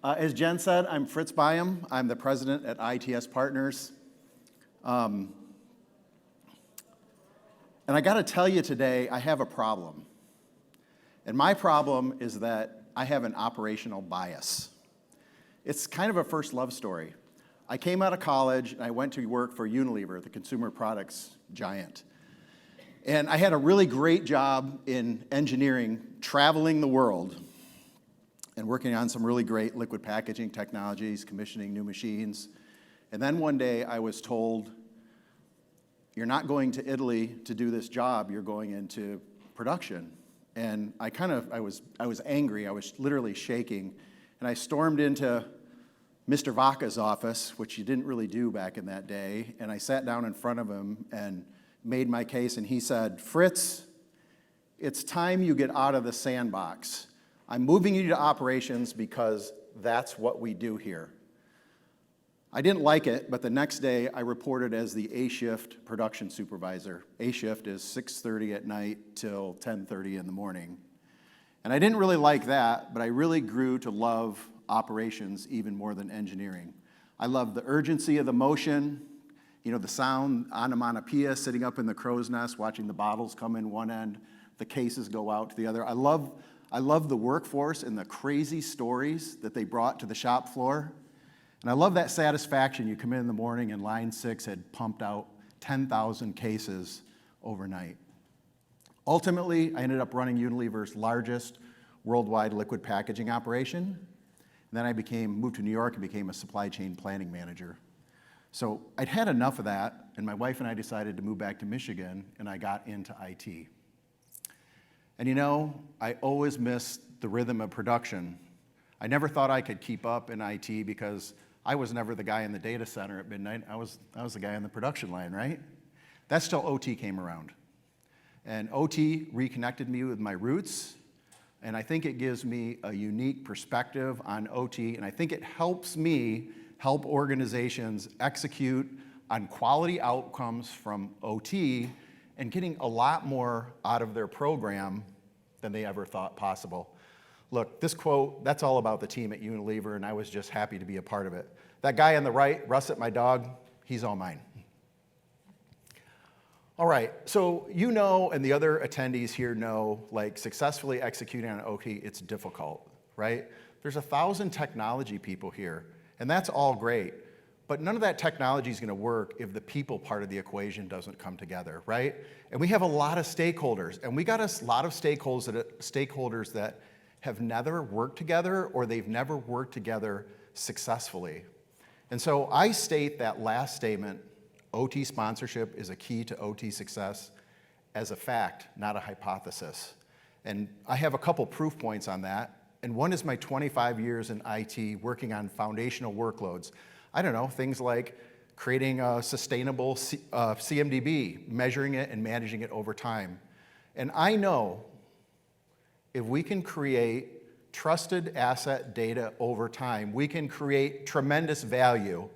As Jen said, I'm Fritz Byam. I'm the president at ITS Partners. And I got to tell you today, I have a problem. And my problem is that I have an operational bias. It's kind of a first love story. I came out of college and I went to work for Unilever, the consumer products giant. And I had a really great job in engineering, traveling the world and working on some really great liquid packaging technologies, commissioning new machines. And then one day I was told, you're not going to Italy to do this job, you're going into production. And I was angry, I was literally shaking. And I stormed into Mr. Vaca's office, which you didn't really do back in that day. And I sat down in front of him and made my case. And he said, Fritz, it's time you get out of the sandbox. I'm moving you to operations because that's what we do here. I didn't like it, but the next day I reported as the A-shift production supervisor. A-shift is 6:30 at night till 10:30 in the morning. And I didn't really like that, but I really grew to love operations even more than engineering. I love the urgency of the motion, the sound, onomatopoeia, sitting up in the crow's nest, watching the bottles come in one end, the cases go out to the other. I love the workforce and the crazy stories that they brought to the shop floor. And I love that satisfaction. You come in the morning and line 6 had pumped out 10,000 cases overnight. Ultimately, I ended up running Unilever's largest worldwide liquid packaging operation. And then I moved to New York and became a supply chain planning manager. So I'd had enough of that, and my wife and I decided to move back to Michigan, and I got into IT. And I always missed the rhythm of production. I never thought I could keep up in IT because I was never the guy in the data center at midnight. I was the guy on the production line, right? That's till OT came around. And OT reconnected me with my roots, and I think it gives me a unique perspective on OT, and I think it helps me help organizations execute on quality outcomes from OT and getting a lot more out of their program than they ever thought possible. Look, this quote, that's all about the team at Unilever, and I was just happy to be a part of it. That guy on the right, Russet, my dog, he's all mine. All right, so and the other attendees here know, successfully executing on OT, it's difficult, right? There's 1,000 technology people here, and that's all great. But none of that technology is going to work if the people part of the equation doesn't come together, right? And we have a lot of stakeholders, and we got a lot of stakeholders that have never worked together or they've never worked together successfully. And so I state that last statement, OT sponsorship is a key to OT success, as a fact, not a hypothesis. And I have a couple proof points on that. And one is my 25 years in IT working on foundational workloads. I don't know, things like creating a sustainable CMDB, measuring it and managing it over time. And I know if we can create trusted asset data over time, we can create tremendous value.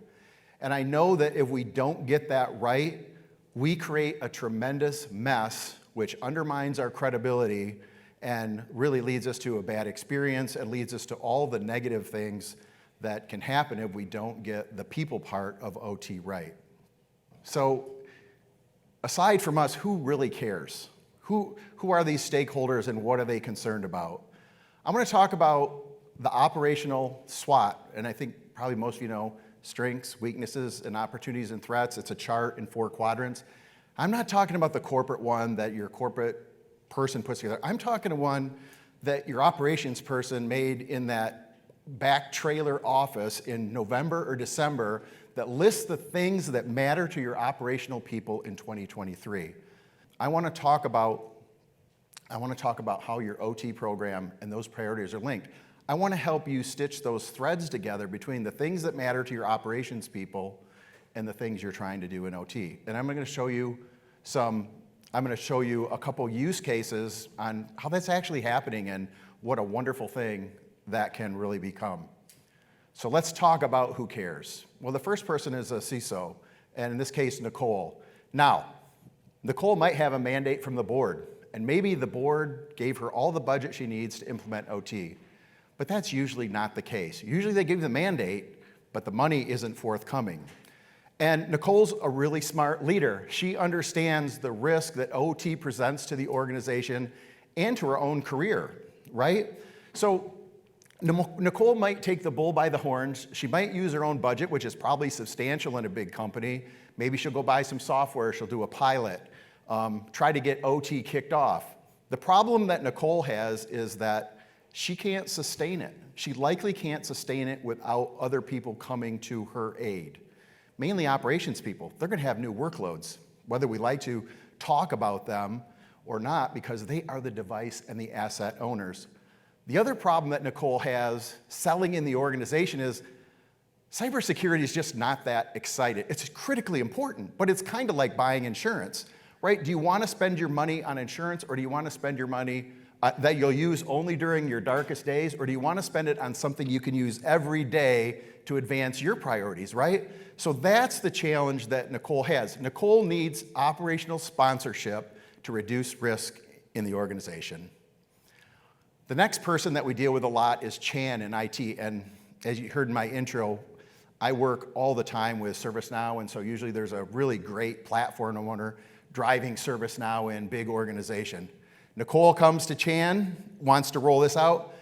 And I know that if we don't get that right, we create a tremendous mess, which undermines our credibility and really leads us to a bad experience and leads us to all the negative things that can happen if we don't get the people part of OT right. So aside from us, who really cares? Who are these stakeholders and what are they concerned about? I'm going to talk about the operational SWOT, and I think probably most of you know strengths, weaknesses, and opportunities and threats. It's a chart in 4 quadrants. I'm not talking about the corporate one that your corporate person puts together. I'm talking to one that your operations person made in that back trailer office in November or December that lists the things that matter to your operational people in 2023. I want to talk about how your OT program and those priorities are linked. I want to help you stitch those threads together between the things that matter to your operations people and the things you're trying to do in OT. And I'm going to show you a couple use cases on how that's actually happening and what a wonderful thing that can really become. So let's talk about who cares. Well, the first person is a CISO, and in this case, Nicole. Now, Nicole might have a mandate from the board, and maybe the board gave her all the budget she needs to implement OT. But that's usually not the case. Usually they give you the mandate, but the money isn't forthcoming. And Nicole's a really smart leader. She understands the risk that OT presents to the organization and to her own career, right? So Nicole might take the bull by the horns. She might use her own budget, which is probably substantial in a big company. Maybe she'll go buy some software, she'll do a pilot, try to get OT kicked off. The problem that Nicole has is that she can't sustain it. She likely can't sustain it without other people coming to her aid. Mainly operations people. They're gonna have new workloads, whether we like to talk about them or not, because they are the device and the asset owners. The other problem that Nicole has selling in the organization is cybersecurity is just not that exciting. It's critically important, but it's kind of like buying insurance, right? Do you want to spend your money on insurance, or do you want to spend your money that you'll use only during your darkest days, or do you want to spend it on something you can use every day to advance your priorities, right? So that's the challenge that Nicole has. Nicole needs operational sponsorship to reduce risk in the organization. The next person that we deal with a lot is Chan in IT, and as you heard in my intro, I work all the time with ServiceNow, and so usually there's a really great platform owner driving ServiceNow in big organization. Nicole comes to Chan, wants to roll this out.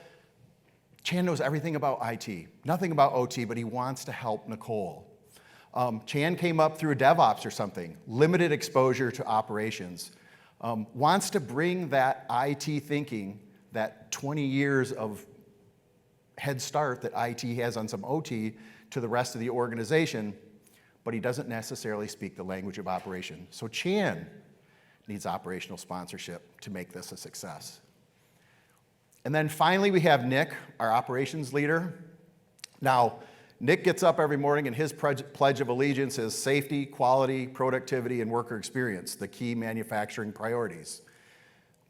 Chan knows everything about IT, nothing about OT, but he wants to help Nicole. Chan came up through DevOps or something, limited exposure to operations, wants to bring that IT thinking, that 20 years of head start that IT has on some OT to the rest of the organization, but he doesn't necessarily speak the language of operation. So Chan needs operational sponsorship to make this a success. And then finally, we have Nick, our operations leader. Now, Nick gets up every morning and his pledge of allegiance is safety, quality, productivity, and worker experience, the key manufacturing priorities.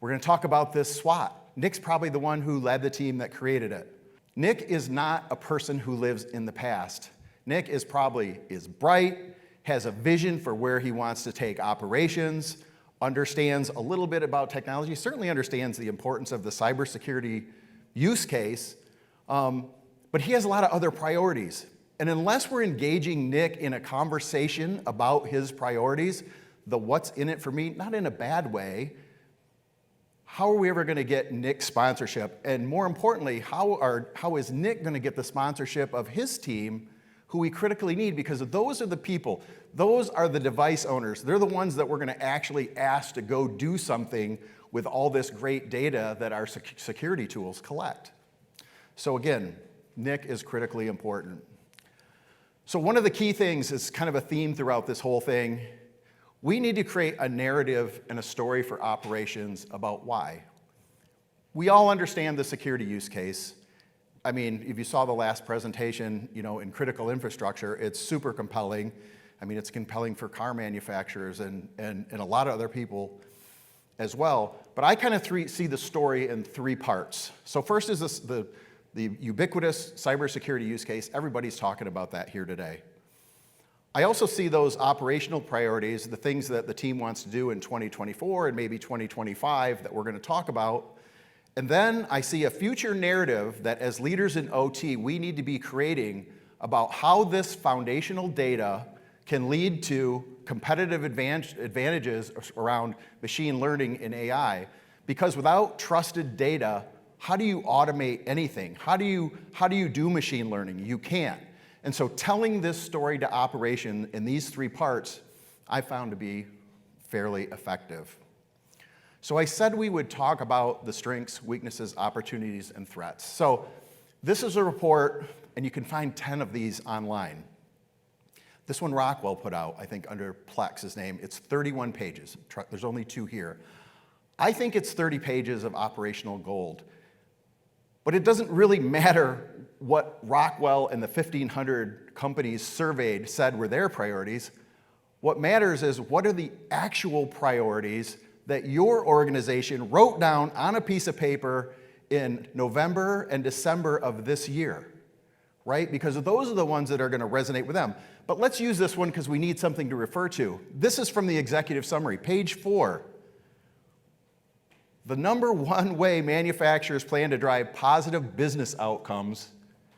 We're gonna talk about this SWOT. Nick's probably the one who led the team that created it. Nick is not a person who lives in the past. Nick is bright, has a vision for where he wants to take operations, understands a little bit about technology, certainly understands the importance of the cybersecurity use case, but he has a lot of other priorities. And unless we're engaging Nick in a conversation about his priorities, the what's in it for me, not in a bad way, how are we ever going to get Nick's sponsorship? And more importantly, how is Nick going to get the sponsorship of his team, who we critically need? Because those are the people, those are the device owners. They're the ones that we're going to actually ask to go do something with all this great data that our security tools collect. So again, Nick is critically important. So one of the key things is kind of a theme throughout this whole thing. We need to create a narrative and a story for operations about why. We all understand the security use case. I mean, if you saw the last presentation, in critical infrastructure, it's super compelling. I mean, it's compelling for car manufacturers and a lot of other people as well. But I kind of see the story in three parts. So first is the ubiquitous cybersecurity use case. Everybody's talking about that here today. I also see those operational priorities, the things that the team wants to do in 2024 and maybe 2025 that we're going to talk about. And then I see a future narrative that as leaders in OT, we need to be creating about how this foundational data can lead to competitive advantages around machine learning and AI. Because without trusted data, how do you automate anything? How do you do machine learning? You can't. And so telling this story to operation in these three parts, I found to be fairly effective. So I said we would talk about the strengths, weaknesses, opportunities, and threats. So this is a report, and you can find 10 of these online. This one Rockwell put out, I think under Plex, his name. It's 31 pages. There's only 2 here. I think it's 30 pages of operational gold. But it doesn't really matter what Rockwell and the 1,500 companies surveyed said were their priorities. What matters is what are the actual priorities that your organization wrote down on a piece of paper in November and December of this year, right? Because those are the ones that are going to resonate with them. But let's use this one because we need something to refer to. This is from the executive summary, page 4. The number one way manufacturers plan to drive positive business outcomes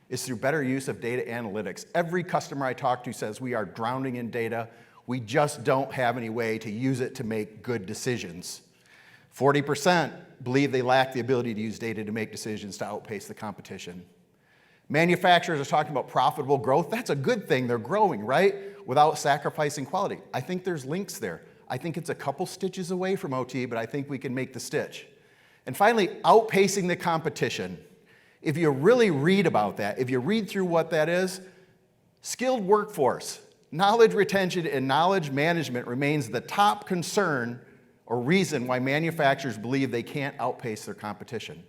is through better use of data analytics. Every customer I talk to says we are drowning in data. We just don't have any way to use it to make good decisions. 40% believe they lack the ability to use data to make decisions to outpace the competition. Manufacturers are talking about profitable growth. That's a good thing. They're growing, right? Without sacrificing quality. I think there's links there. I think it's a couple stitches away from OT, but I think we can make the stitch. And finally, outpacing the competition. If you really read about that, if you read through what that is, skilled workforce, knowledge retention and knowledge management remains the top concern or reason why manufacturers believe they can't outpace their competition.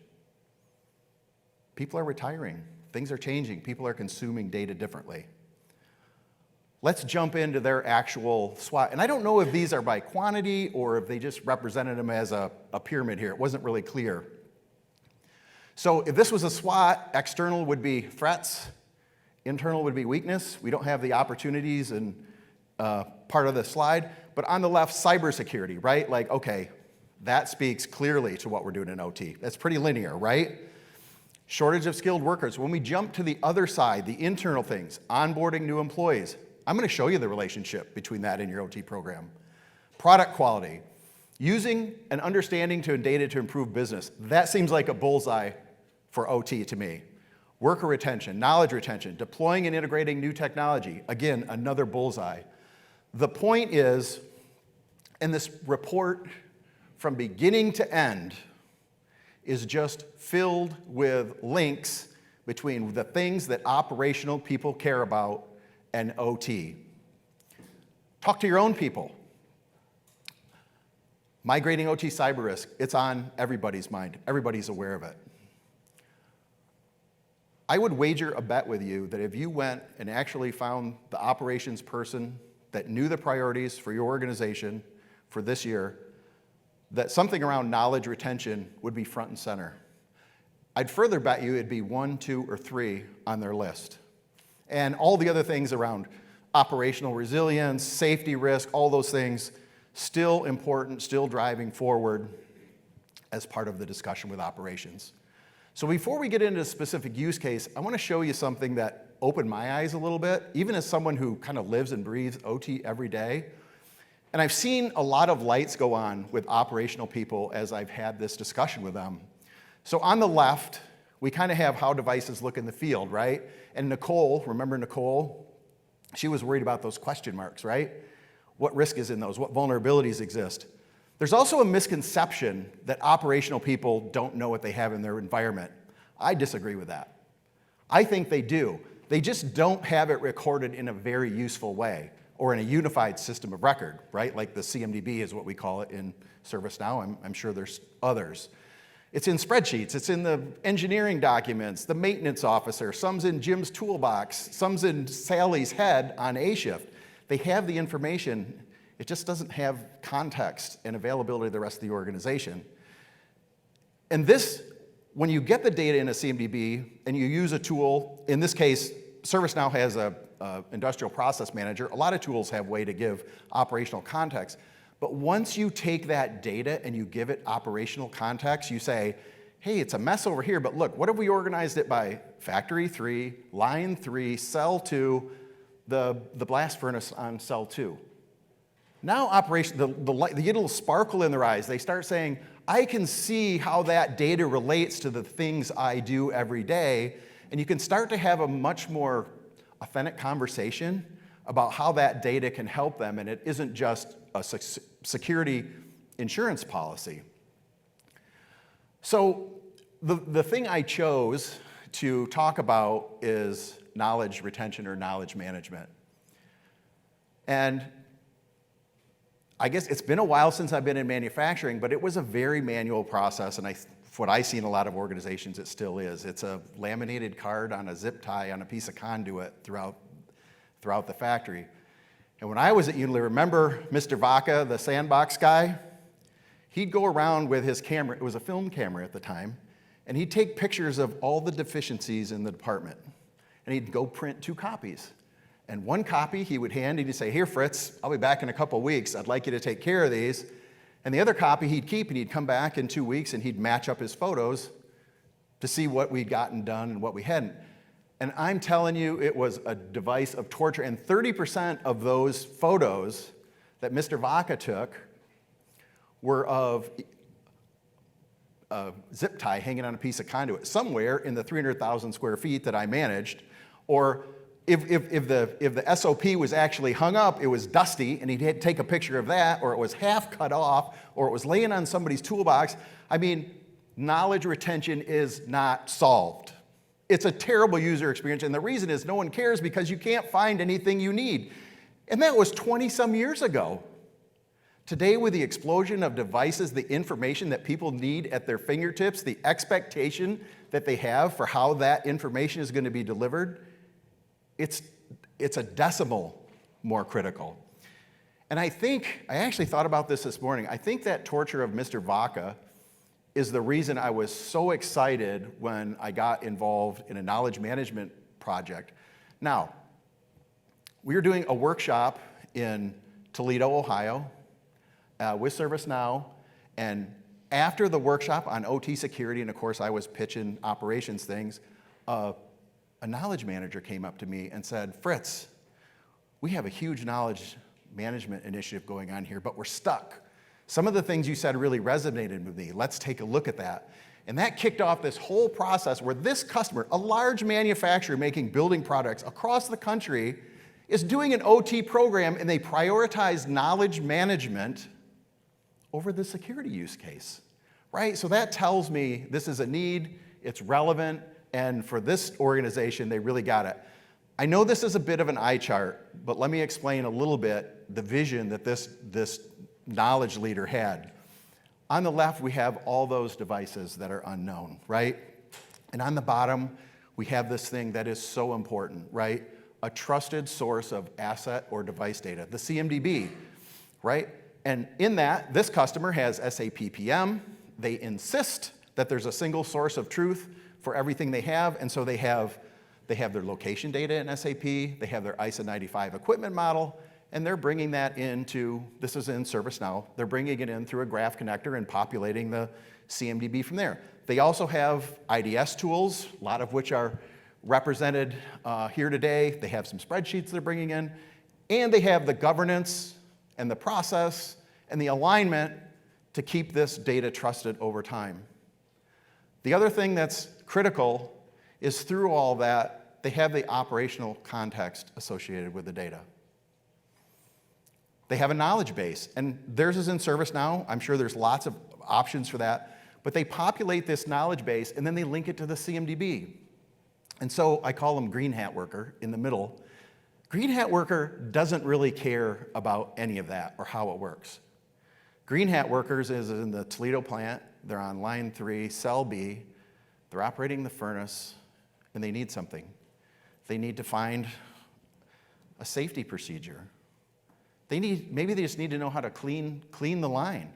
People are retiring. Things are changing. People are consuming data differently. Let's jump into their actual SWOT. And I don't know if these are by quantity or if they just represented them as a pyramid here. It wasn't really clear. So if this was a SWOT, external would be threats, internal would be weakness. We don't have the opportunities and part of the slide. But on the left, cybersecurity, right? Like, okay, that speaks clearly to what we're doing in OT. That's pretty linear, right? Shortage of skilled workers. When we jump to the other side, the internal things, onboarding new employees, I'm going to show you the relationship between that and your OT program. Product quality. Using and understanding data to improve business. That seems like a bullseye for OT to me. Worker retention, knowledge retention, deploying and integrating new technology. Again, another bullseye. The point is, and this report from beginning to end is just filled with links between the things that operational people care about and OT. Talk to your own people. Migrating OT cyber risk, it's on everybody's mind. Everybody's aware of it. I would wager a bet with you that if you went and actually found the operations person that knew the priorities for your organization for this year, that something around knowledge retention would be front and center. I'd further bet you it'd be 1, 2, or 3 on their list. And all the other things around operational resilience, safety risk, all those things, still important, still driving forward as part of the discussion with operations. So before we get into a specific use case, I want to show you something that opened my eyes a little bit, even as someone who kind of lives and breathes OT every day. And I've seen a lot of lights go on with operational people as I've had this discussion with them. So on the left, we kind of have how devices look in the field, right? And Nicole, remember Nicole? She was worried about those question marks, right? What risk is in those? What vulnerabilities exist? There's also a misconception that operational people don't know what they have in their environment. I disagree with that. I think they do. They just don't have it recorded in a very useful way or in a unified system of record, right? Like the CMDB is what we call it in ServiceNow. I'm sure there's others. It's in spreadsheets, it's in the engineering documents, the maintenance officer, some's in Jim's toolbox, some's in Sally's head on A shift. They have the information, it just doesn't have context and availability to the rest of the organization. And this, when you get the data in a CMDB and you use a tool, in this case, ServiceNow has a industrial process manager. A lot of tools have a way to give operational context. But once you take that data and you give it operational context, you say, hey, it's a mess over here, but look, what if we organized it by factory 3, line 3, cell 2, the blast furnace on cell 2? Now operation, you get a little sparkle in their eyes. They start saying, I can see how that data relates to the things I do every day, and you can start to have a much more authentic conversation about how that data can help them, and it isn't just a security insurance policy. So the thing I chose to talk about is knowledge retention or knowledge management. And I guess it's been a while since I've been in manufacturing, but it was a very manual process, and what I see in a lot of organizations, it still is. It's a laminated card on a zip tie on a piece of conduit throughout the factory. And when I was at Unilever, remember Mr. Vaca, the sandbox guy? He'd go around with his camera, it was a film camera at the time, and he'd take pictures of all the deficiencies in the department. And he'd go print 2 copies. And 1 copy he would hand and he'd say, here, Fritz, I'll be back in a couple weeks. I'd like you to take care of these. And the other copy he'd keep, and he'd come back in 2 weeks, and he'd match up his photos to see what we'd gotten done and what we hadn't. And I'm telling you, it was a device of torture. And 30% of those photos that Mr. Vaca took were of a zip tie hanging on a piece of conduit somewhere in the 300,000 square feet that I managed. Or if the SOP was actually hung up, it was dusty, and he'd had to take a picture of that, or it was half cut off, or it was laying on somebody's toolbox. I mean, knowledge retention is not solved. It's a terrible user experience, and the reason is no one cares because you can't find anything you need. And that was 20-some years ago. Today, with the explosion of devices, the information that people need at their fingertips, the expectation that they have for how that information is going to be delivered, it's a decimal more critical. And I actually thought about this morning. I think that torture of Mr. Vaca is the reason I was so excited when I got involved in a knowledge management project. Now, we were doing a workshop in Toledo, Ohio, with ServiceNow, and after the workshop on OT security, and of course I was pitching operations things, a knowledge manager came up to me and said, "Fritz, we have a huge knowledge management initiative going on here, but we're stuck. Some of the things you said really resonated with me. Let's take a look at that." And that kicked off this whole process where this customer, a large manufacturer making building products across the country, is doing an OT program, and they prioritize knowledge management over the security use case, right? So that tells me this is a need, it's relevant, and for this organization, they really got it. I know this is a bit of an eye chart, but let me explain a little bit the vision that this knowledge leader had. On the left, we have all those devices that are unknown, right? And on the bottom, we have this thing that is so important, right? A trusted source of asset or device data, the CMDB, right? And in that, this customer has SAP PM. They insist that there's a single source of truth for everything they have, and so they have their location data in SAP, they have their ISA 95 equipment model, and they're bringing that into, this is in ServiceNow, they're bringing it in through a graph connector and populating the CMDB from there. They also have IDS tools, a lot of which are represented here today. They have some spreadsheets they're bringing in, and they have the governance and the process and the alignment to keep this data trusted over time. The other thing that's critical is through all that, they have the operational context associated with the data. They have a knowledge base, and theirs is in ServiceNow. I'm sure there's lots of options for that, but they populate this knowledge base, and then they link it to the CMDB. And so I call them Green Hat Worker in the middle. Green Hat Worker doesn't really care about any of that or how it works. Green Hat Workers is in the Toledo plant. They're on line 3, cell B. They're operating the furnace, and they need something. They need to find a safety procedure. Maybe they just need to know how to clean the line.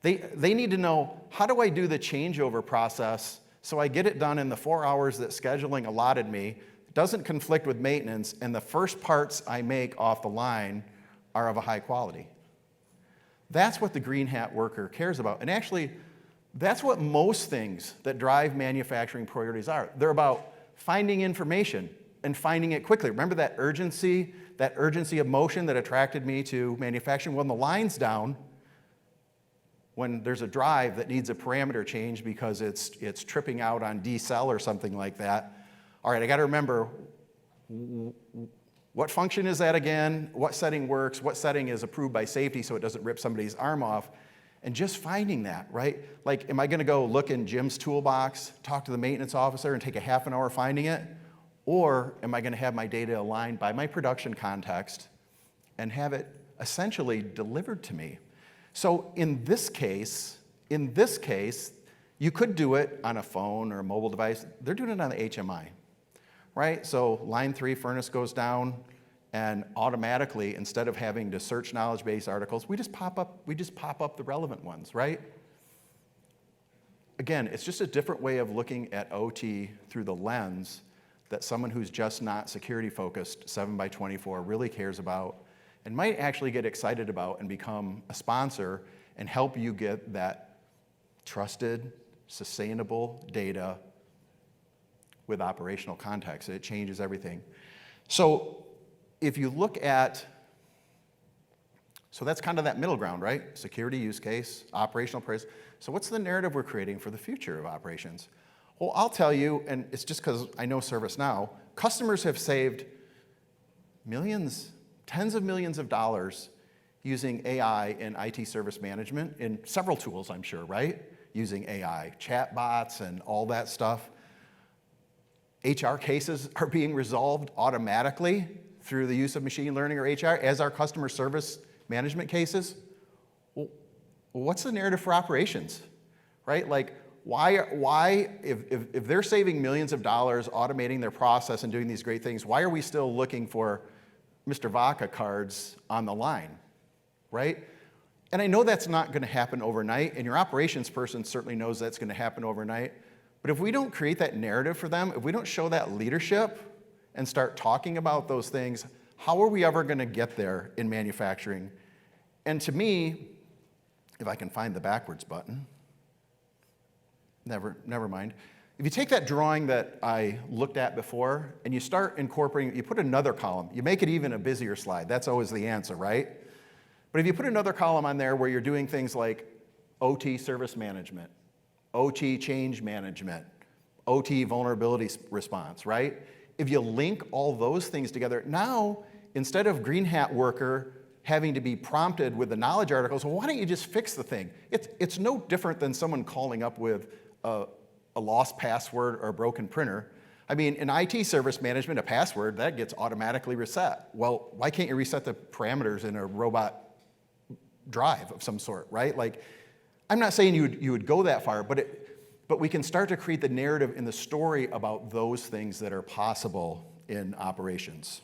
They need to know, how do I do the changeover process so I get it done in the 4 hours that scheduling allotted me, doesn't conflict with maintenance, and the first parts I make off the line are of a high quality. That's what the Green Hat Worker cares about. And actually, that's what most things that drive manufacturing priorities are. They're about finding information and finding it quickly. Remember that urgency of motion that attracted me to manufacturing? When the line's down, when there's a drive that needs a parameter change because it's tripping out on decel or something like that, all right, I got to remember, what function is that again? What setting works? What setting is approved by safety so it doesn't rip somebody's arm off? And just finding that, right? Like, am I going to go look in Jim's toolbox, talk to the maintenance officer, and take a half an hour finding it? Or am I going to have my data aligned by my production context and have it essentially delivered to me? So in this case, you could do it on a phone or a mobile device. They're doing it on the HMI, right? So line 3 furnace goes down, and automatically, instead of having to search knowledge base articles, we just pop up the relevant ones, right? Again, it's just a different way of looking at OT through the lens that someone who's just not security focused 7x24 really cares about and might actually get excited about and become a sponsor and help you get that trusted, sustainable data with operational context. It changes everything. So if you look at, so that's kind of that middle ground, right? Security use case, operational praise. So what's the narrative we're creating for the future of operations? Well, I'll tell you, and it's just because I know ServiceNow, customers have saved millions, tens of millions of dollars using AI in IT service management in several tools, I'm sure, right? Using AI, chatbots and all that stuff. HR cases are being resolved automatically through the use of machine learning or HR as our customer service management cases. Well, what's the narrative for operations, right? Like, why if they're saving millions of dollars automating their process and doing these great things, why are we still looking for Mr. Vaca cards on the line, right? And I know that's not going to happen overnight, and your operations person certainly knows that's going to happen overnight. But if we don't create that narrative for them, if we don't show that leadership and start talking about those things, how are we ever going to get there in manufacturing? And to me, if I can find the backwards button, never mind. If you take that drawing that I looked at before and you start incorporating, you put another column, you make it even a busier slide. That's always the answer, right? But if you put another column on there where you're doing things like OT service management, OT change management, OT vulnerability response, right? If you link all those things together, now instead of green hat worker having to be prompted with the knowledge articles, well, why don't you just fix the thing? It's no different than someone calling up with a lost password or a broken printer. I mean, in IT service management, a password, that gets automatically reset. Well, why can't you reset the parameters in a robot drive of some sort, right? Like, I'm not saying you would go that far, but we can start to create the narrative in the story about those things that are possible in operations.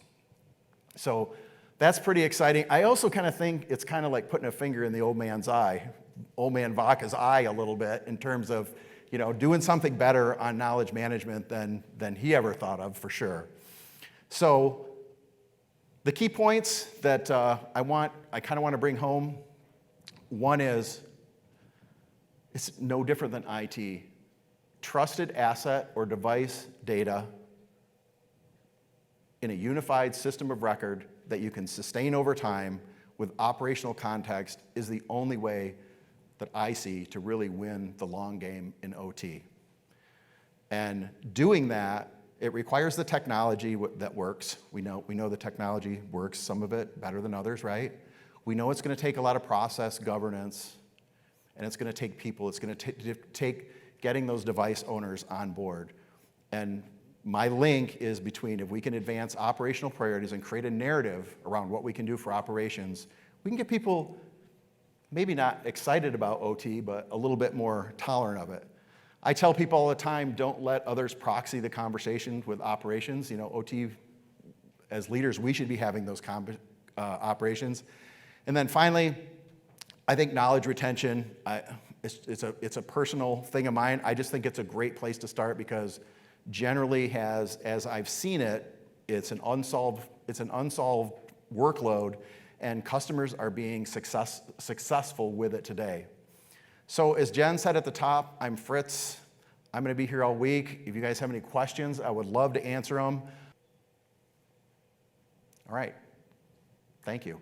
So that's pretty exciting. I also kind of think it's kind of like putting a finger in the old man's eye, old man Vaca's eye a little bit in terms of, doing something better on knowledge management than he ever thought of, for sure. So the key points that I kind of want to bring home, one is, it's no different than IT. Trusted asset or device data in a unified system of record that you can sustain over time with operational context is the only way that I see to really win the long game in OT. And doing that, it requires the technology that works. We know the technology works, some of it better than others, right? We know it's going to take a lot of process governance, and it's going to take people. It's going to take getting those device owners on board. And my link is between, if we can advance operational priorities and create a narrative around what we can do for operations, we can get people maybe not excited about OT, but a little bit more tolerant of it. I tell people all the time, don't let others proxy the conversation with operations. OT, as leaders, we should be having those operations. And then finally, I think knowledge retention, it's a personal thing of mine. I just think it's a great place to start because generally as I've seen it, it's an unsolved workload, and customers are being successful with it today. So as Jen said at the top, I'm Fritz. I'm going to be here all week. If you guys have any questions, I would love to answer them. All right. Thank you.